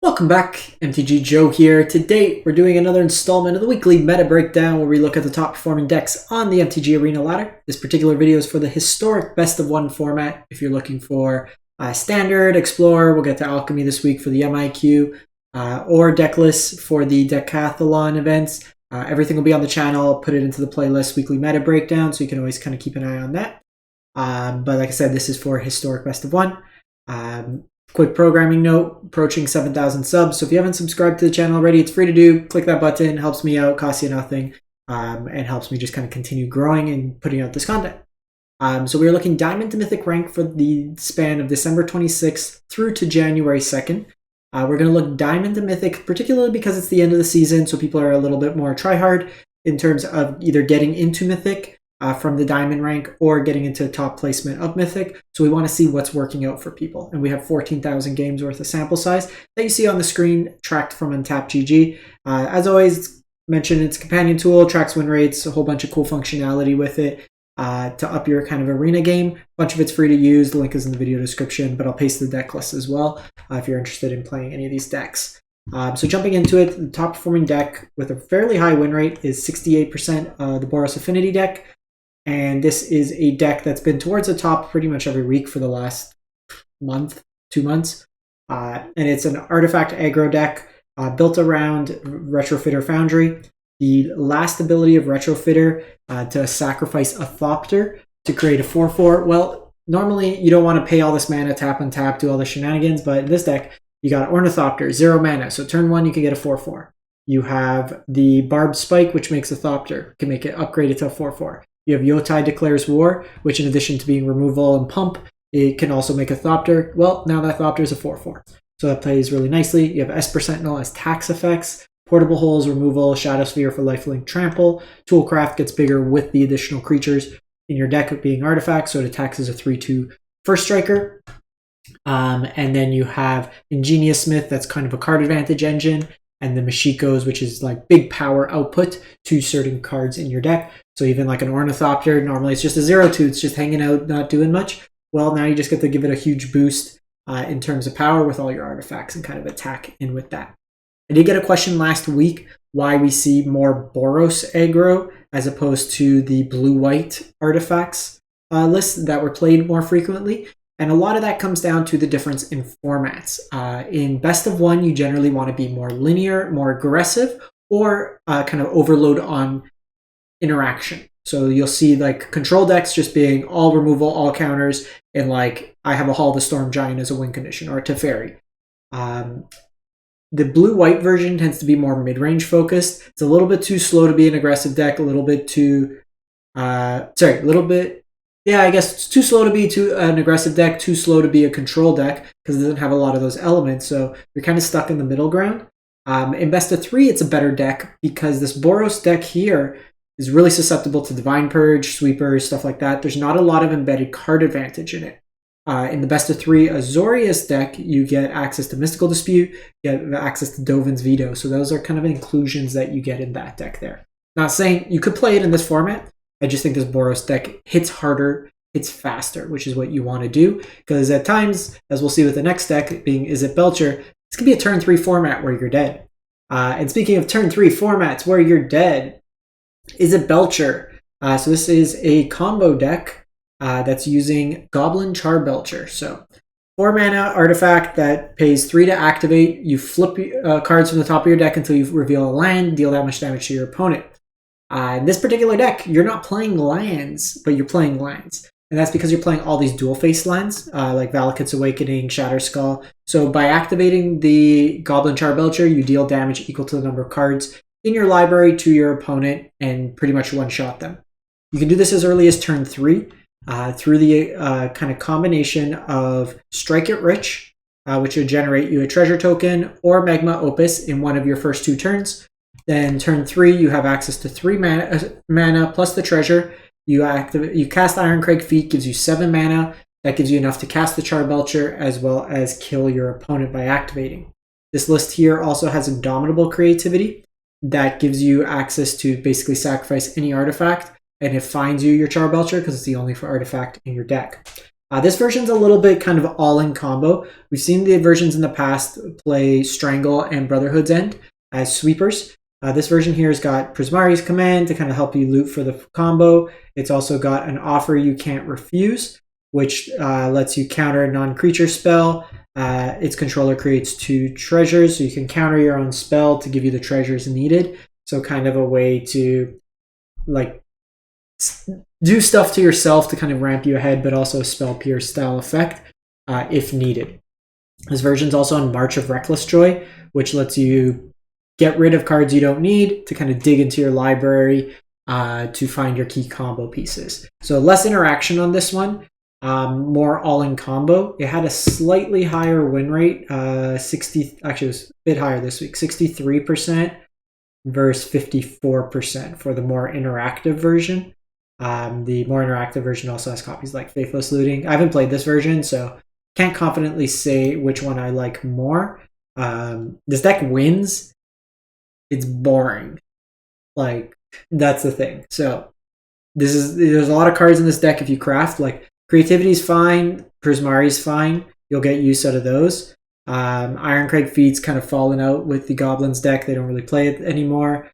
Welcome back, MTG Joe here. Today, we're doing another installment of the weekly meta breakdown where we look at the top performing decks on the MTG Arena ladder. This particular video is for the historic best of one format. If you're looking for Standard, Explorer, we'll get to Alchemy this week for the MIQ, or deck lists for the Decathlon events. Everything will be on the channel. I'll put it into the playlist weekly meta breakdown, so you can always kind of keep an eye on that. But like I said, this is for historic best of one. Quick programming note, approaching 7,000 subs. So if you haven't subscribed to the channel already, it's free to do. Click that button, helps me out, costs you nothing, and helps me just kind of continue growing and putting out this content. So we're looking Diamond to Mythic Rank for the span of December 26th through to January 2nd. We're going to look Diamond to Mythic, particularly because it's the end of the season, so people are a little bit more tryhard in terms of either getting into Mythic from the Diamond rank or getting into top placement of Mythic. So we want to see what's working out for people. And we have 14,000 games worth of sample size that you see on the screen tracked from UntapGG. As always, mentioned its companion tool, tracks win rates, a whole bunch of cool functionality with it to up your kind of arena game. A bunch of it's free to use. The link is in the video description, but I'll paste the deck list as well if you're interested in playing any of these decks. So jumping into it, the top performing deck with a fairly high win rate is 68%, the Boros Affinity deck. And this is a deck that's been towards the top pretty much every week for the last month, 2 months. And it's an artifact aggro deck built around Retrofitter Foundry. The last ability of Retrofitter to sacrifice a Thopter to create a 4/4. Well, normally you don't want to pay all this mana, tap and tap, do all the shenanigans, but in this deck, you got Ornithopter, 0 mana. So turn 1, you can get a 4/4. You have the Barbed Spike, which makes a Thopter, can make it upgraded to a 4/4. You have Yotai Declares War, which in addition to being removal and pump, it can also make a Thopter. Well, now that Thopter is a 4/4. So that plays really nicely. You have Esper Sentinel as tax effects, Portable Holes, removal, Shadow Sphere for lifelink trample. Toolcraft gets bigger with the additional creatures in your deck being artifacts, so it attacks as a 3/2 first striker. And then you have Ingenious Smith, that's kind of a card advantage engine, and the Mashikos, which is like big power output to certain cards in your deck. So even like an Ornithopter, normally it's just a 0/2, it's just hanging out, not doing much. Well, now you just get to give it a huge boost in terms of power with all your artifacts and kind of attack in with that. I did get a question last week why we see more Boros aggro as opposed to the blue-white artifacts lists that were played more frequently. And a lot of that comes down to the difference in formats. In best of one, you generally want to be more linear, more aggressive, or kind of overload on interaction. So you'll see like control decks just being all removal, all counters, and like I have a Hall of the Storm Giant as a win condition, or a Teferi. The blue-white version tends to be more mid-range focused. It's a little bit too slow to be an aggressive deck, a little bit too, yeah, I guess it's too slow to be an aggressive deck, too slow to be a control deck because it doesn't have a lot of those elements. So you're kind of stuck in the middle ground. In best of 3, it's a better deck because this Boros deck here is really susceptible to Divine Purge, Sweepers, stuff like that. There's not a lot of embedded card advantage in it. In the best of 3 Azorius deck, you get access to Mystical Dispute, you get access to Dovin's Veto. So those are kind of inclusions that you get in that deck there. Not saying you could play it in this format. I just think this Boros deck hits harder, hits faster, which is what you want to do. Because at times, as we'll see with the next deck being Izzet Belcher, this could be a turn 3 format where you're dead. And speaking of turn 3 formats where you're dead, Izzet Belcher. So this is a combo deck that's using Goblin Charbelcher. So 4 mana artifact that pays 3 to activate. You flip cards from the top of your deck until you reveal a land, deal that much damage to your opponent. In this particular deck, you're not playing lands, but you're playing lands. And that's because you're playing all these dual-face lands, like Valakut's Awakening, Shatterskull. So by activating the Goblin Charbelcher, you deal damage equal to the number of cards in your library to your opponent and pretty much one-shot them. You can do this as early as turn 3 through the kind of combination of Strike It Rich, which would generate you a treasure token, or Magma Opus in one of your first 2 turns. Then turn 3, you have access to 3 mana plus the treasure. You cast Ironcrag Feet, gives you 7 mana. That gives you enough to cast the Charbelcher as well as kill your opponent by activating. This list here also has Indomitable Creativity that gives you access to basically sacrifice any artifact, and it finds you your Charbelcher because it's the only artifact in your deck. This version's a little bit kind of all-in combo. We've seen the versions in the past play Strangle and Brotherhood's End as sweepers. This version here has got Prismari's Command to kind of help you loot for the combo. It's also got an Offer You Can't Refuse, which lets you counter a non-creature spell. Its controller creates 2 treasures, so you can counter your own spell to give you the treasures needed. So kind of a way to like do stuff to yourself to kind of ramp you ahead, but also a Spell Pierce style effect if needed. This version's also on March of Reckless Joy, which lets you get rid of cards you don't need to kind of dig into your library to find your key combo pieces. So less interaction on this one, more all-in combo. It had a slightly higher win rate, 60. Actually, it was a bit higher this week, 63% versus 54% for the more interactive version. The more interactive version also has copies like Faithless Looting. I haven't played this version, so can't confidently say which one I like more. This deck wins. It's boring. Like, that's the thing. So there's a lot of cards in this deck if you craft. Like, Creativity's fine, Prismari's fine. You'll get use out of those. Ironcrag Feed's kind of fallen out with the Goblins deck. They don't really play it anymore.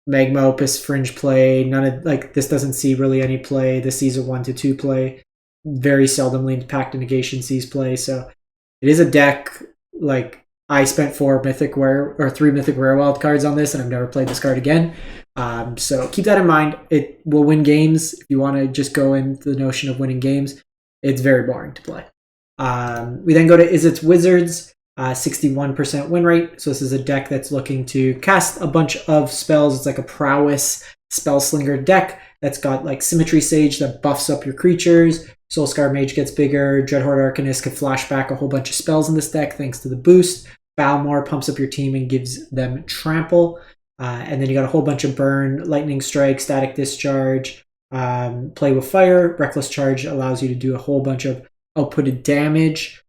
Magma Opus Fringe play. None of this doesn't see really any play. This sees a 1-2 play. Very seldomly Pact of Negation sees play. So it is a deck like I spent 3 Mythic Rare Wild cards on this, and I've never played this card again. So keep that in mind. It will win games. If you want to just go into the notion of winning games, it's very boring to play. We then go to Izzet's Wizards, 61% win rate. So this is a deck that's looking to cast a bunch of spells. It's like a prowess spellslinger deck that's got like Symmetry Sage that buffs up your creatures. Soulscar Mage gets bigger. Dreadhorde Arcanist can flash back a whole bunch of spells in this deck thanks to the boost. Balmor pumps up your team and gives them trample. And then you got a whole bunch of burn, lightning strike, static discharge, play with fire. Reckless charge allows you to do a whole bunch of outputted damage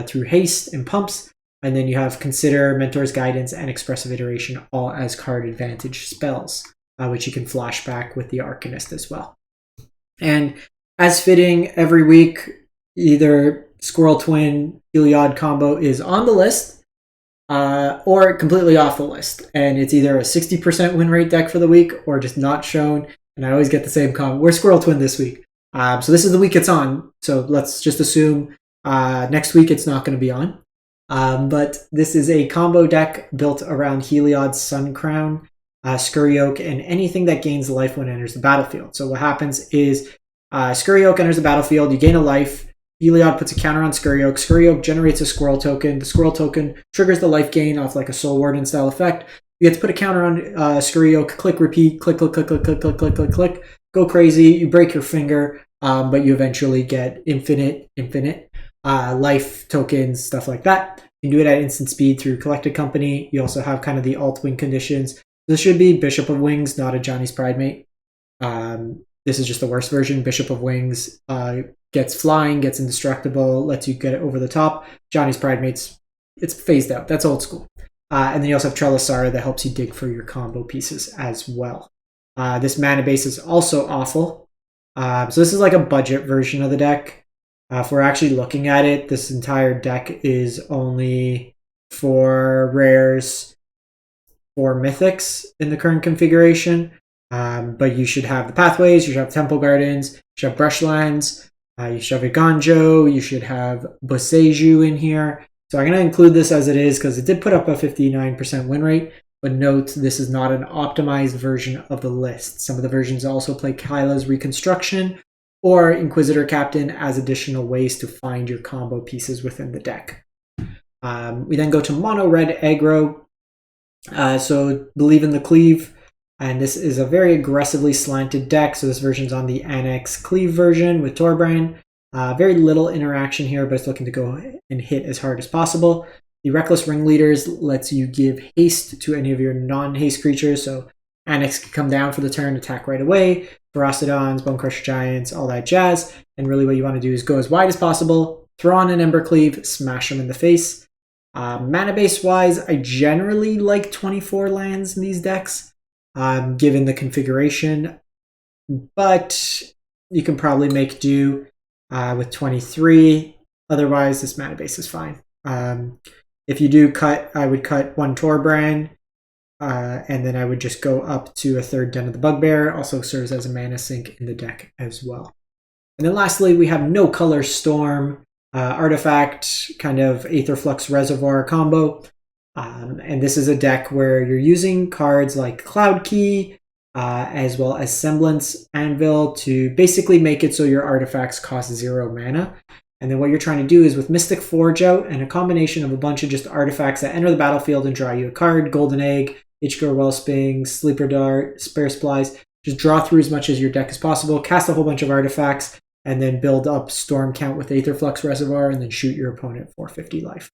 through haste and pumps. And then you have Consider, Mentor's Guidance, and Expressive Iteration all as card advantage spells, which you can flash back with the Arcanist as well. And as fitting, every week, either Squirrel Twin, Heliod combo is on the list, or completely off the list. And it's either a 60% win rate deck for the week or just not shown. And I always get the same comment. We're Squirrel Twin this week. So this is the week it's on. So let's just assume next week it's not going to be on. But this is a combo deck built around Heliod's Sun Crown, Scurry Oak, and anything that gains life when it enters the battlefield. So what happens is Scurry Oak enters the battlefield, you gain a life. Heliod puts a counter on Scurry Oak. Scurry Oak generates a Squirrel token. The Squirrel token triggers the life gain off like a Soul Warden style effect. You get to put a counter on Scurry Oak. Click, repeat, click, click, click, click, click, click, click, click, click. Go crazy. You break your finger, but you eventually get infinite life tokens, stuff like that. You can do it at instant speed through Collected Company. You also have kind of the alt wing conditions. This should be Bishop of Wings, not a Johnny's Pridemate. This is just the worst version. Bishop of Wings gets flying, gets indestructible, lets you get it over the top. Johnny's Pridemate's, it's phased out. That's old school. And then you also have Trelisara that helps you dig for your combo pieces as well. This mana base is also awful. So this is like a budget version of the deck. If we're actually looking at it, this entire deck is only 4 rares, 4 mythics in the current configuration. But you should have the Pathways, you should have Temple Gardens, you should have Brushlands, you should have Iganjo, you should have Boseiju in here. So I'm going to include this as it is because it did put up a 59% win rate. But note, this is not an optimized version of the list. Some of the versions also play Kyla's Reconstruction or Inquisitor Captain as additional ways to find your combo pieces within the deck. We then go to Mono Red Aggro. So Believe in the Cleave. And this is a very aggressively slanted deck. So this version's on the Annex Cleave version with Torbran. Very little interaction here, but it's looking to go and hit as hard as possible. The Reckless Ringleaders lets you give haste to any of your non-haste creatures. So Annex can come down for the turn, attack right away. Ferocidons, Bonecrusher Giants, all that jazz. And really what you want to do is go as wide as possible, throw on an Ember Cleave, smash them in the face. Mana base wise, I generally like 24 lands in these decks. Given the configuration, but you can probably make do with 23. Otherwise, this mana base is fine. If you do cut, I would cut 1 Torbrand, and then I would just go up to a 3rd Den of the Bugbear. Also serves as a mana sink in the deck as well. And then lastly, we have No Color Storm, artifact, kind of Aetherflux Reservoir combo. And this is a deck where you're using cards like Cloud Key, as well as Semblance Anvil to basically make it so your artifacts cost 0 mana. And then what you're trying to do is with Mystic Forge out and a combination of a bunch of just artifacts that enter the battlefield and draw you a card, Golden Egg, Ichgar Wellspring, Sleeper Dart, Spare Supplies, just draw through as much as your deck as possible, cast a whole bunch of artifacts, and then build up Storm Count with Aetherflux Reservoir, and then shoot your opponent for 50 life.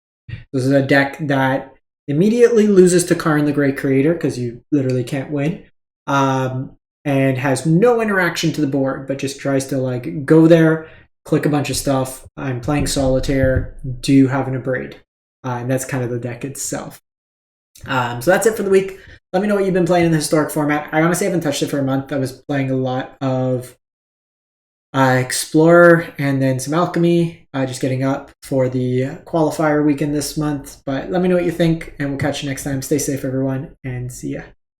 This is a deck that immediately loses to Karn the Great Creator, because you literally can't win, and has no interaction to the board, but just tries to like go there, click a bunch of stuff. I'm playing Solitaire. Do you have an Abrade? And that's kind of the deck itself. So that's it for the week. Let me know what you've been playing in the historic format. I honestly haven't touched it for a month. I was playing a lot of Explorer and then some Alchemy, just getting up for the qualifier weekend this month. But let me know what you think, and we'll catch you next time. Stay safe, everyone, and see ya.